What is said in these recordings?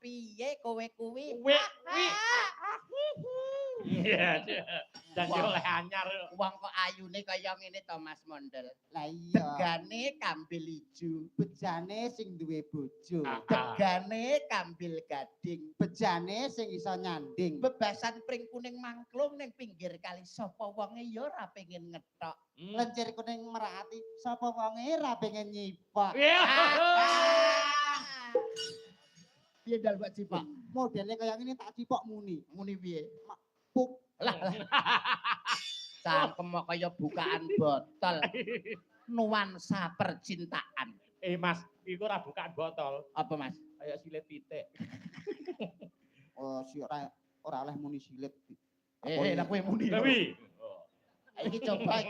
piye kowe kuwi? Kowe kuwi. Iya. Dan yo oleh anyar. Wong kok ayune kaya ngene to Mas Mondel. Lah iya. Degane kambil ijo, Bejane sing duwe bojo. degane kambil gading, Bejane sing iso nyanding. bebasan pring kuning mangklung ning pinggir kali sapa wonge ya ora pengen ngetok. Lencir kuning merati sapa wonge ra pengen nyipok. Piye dal Pak Cipok? Modele kaya ngene tak cipok muni. Muni piye? Puk. Lah. Cangkem kok kaya bukaan botol. Nuansa percintaan. Mas, iku ora bukaan botol. Apa Mas? Kayak silet pitik. Oh, si ora oleh muni silit. Lah kowe muni. Dewi. Iki coba.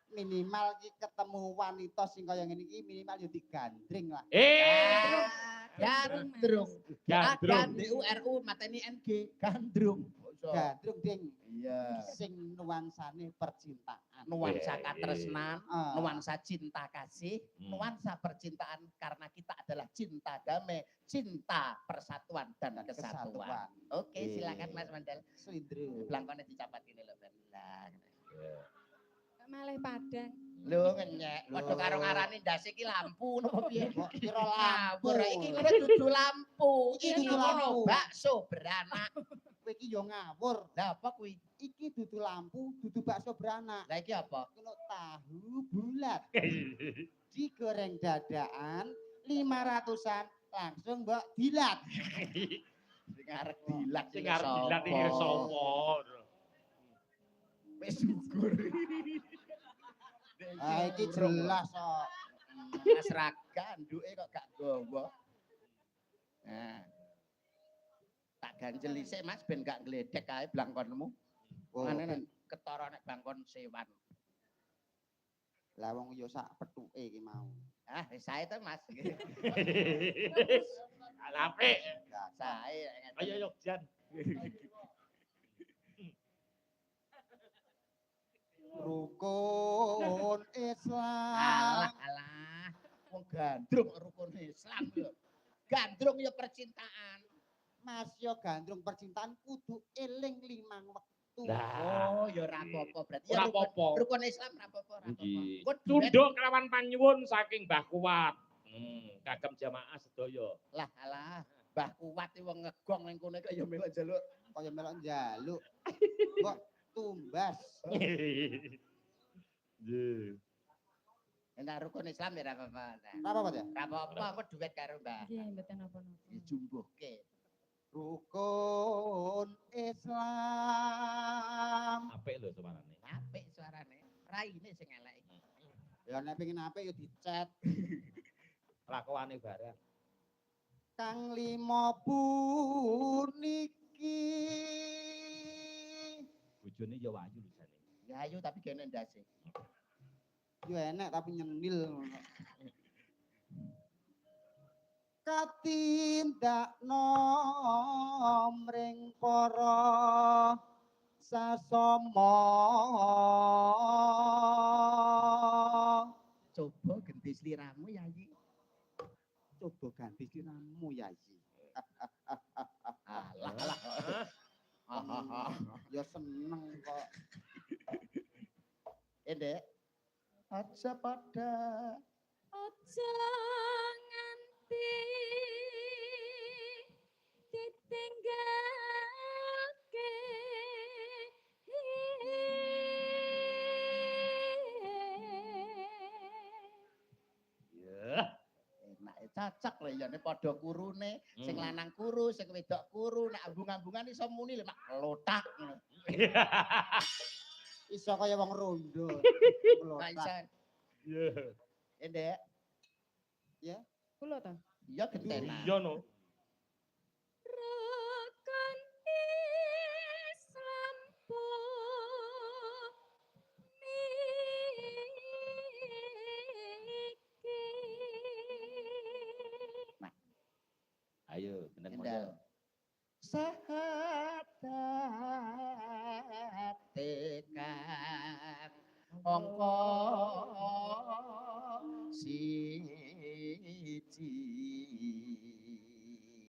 Minimal iki ketemu wanita sing kaya ngene iki minimal yo digandring lah. Gandrung. GANDRU mateni NG. Gandrung. Gandrung ding. Iya. Sing nuansane percintaan. Nuansa katresnan, Ah. nuansa cinta kasih, nuansa percintaan karena kita adalah cinta damai, cinta persatuan dan kesatuan. Oke, silakan Mas Mandel. Slindro. Blangkone dicapat ini lho, Ben. Lah. Malih padang. Lho ngenyek, padha karo ngarani ndas iki lampu napa piye? Kok kira lampu. Iki ngono dudu lampu. Iki Iki dudu ngono lampu. bakso beranak. Kowe iki yo ngawur. Lah apa kuwi? Iki dudu lampu, dudu bakso beranak. Lah iki apa? Kena tahu bulat. Digoreng dadakan 500-an langsung mbok dilat. Sing arep dilat Sing arep dilat iki sapa? Wis syukur. Ah iki jelas kok. Mas Raga nduke kok gak gowo. Nah. Tak ganjel isik Mas ben gak ngledek kae blangkonmu. Mane nek ketara nek bangkon sewan. Lah wong yo sak pethuke iki mau. Ah, wis sae to Mas. Apik. Sae. Ayo yo Jan. Rukun Alah, Islam. alah. Wong gandrung rukun Islam lho. Gandrung ya percintaan. Mas yo gandrung percintaan kudu eling 5 wektu. Lah. Oh, ya ora apa-apa berarti. Ora apa-apa. Rukun Islam ora apa-apa, ora apa-apa. Nggih. Kok Tunduk kelawan panyuwun saking Mbah Kuat. Kagem jamaah sedaya. lah alah, Mbah Kuat iki wong ngegong ning kene kaya melok njaluk. Kaya melok njaluk. Kok tumbas. Nggih. Enak rukun Islam ya ora apa-apa. Ora apa-apa ya? Ora apa-apa, engko duet karo Mbah. Nggih, mboten napa-napa. Dijumbuhke. Rukun Islam. Apik lho suarane. Apik suarane. Raine sing elek iki. Ya nek pengen apik yo dicet. Lakuane bareng. Kang 5 puniki. Bojone ya wayu lho jane. Ya ayu tapi gene ndase. Yo enek tapi nyenil. Katindakno mring para sasama. Coba genti sliramu Yayi. Coba ganti sliramu Yayi. Alah alah. Ya seneng kok. Endek. Aja pada Aja nganti ditinggalke. Ya. enak cocok lho ya nek padha kurune, sing lanang kuru, sing wedok kuru, nek ambung-ambungan iso muni lho mak lotak ngono. Iso kaya wong rondo. Gak iso. Ya. Endek. Ya. Kula to. Iya gentenan. Iya no. Rukun Islam puniki. Ayo, bener Endal. moyo. Sahadat tekan angka siji